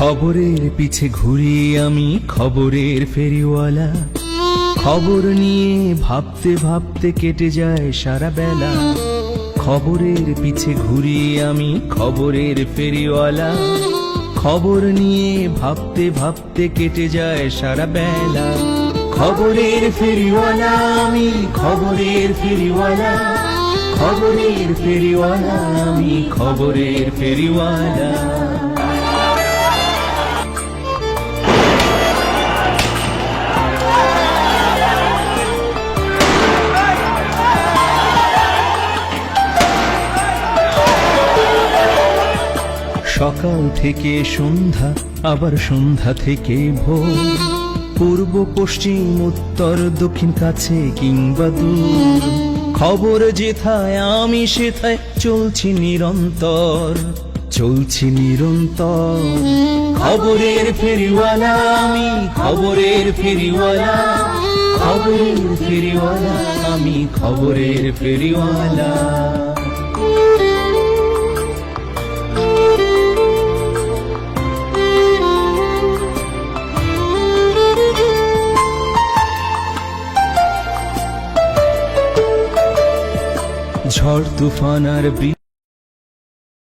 খবরের পিছে ঘুরি আমি, খবরের ফেরিওয়ালা। খবর নিয়ে ভাবতে ভাবতে কেটে যায় সারা বেলা। খবরের পিছে ঘুরি আমি, খবরের ফেরিওয়ালা। খবর নিয়ে ভাবতে ভাবতে কেটে যায় সারা বেলা। খবরের ফেরিওয়ালা আমি, খবরের ফেরিওয়ালা। খবরের ফেরিওয়ালা আমি, খবরের ফেরিওয়ালা। সকাল থেকে সন্ধ্যা, আবার সন্ধ্যা থেকে ভোর। পূর্ব পশ্চিম উত্তর দক্ষিণ কাছে কিংবা দূর। খবর যেথায় আমি সেথায় চলছি নিরন্তর, চলছি নিরন্তর। খবরের ফেরিওয়ালা আমি, খবরের ফেরিওয়ালা। খবরের ফেরিওয়ালা আমি, খবরের ফেরিওয়ালা। ঝড় তুফান আর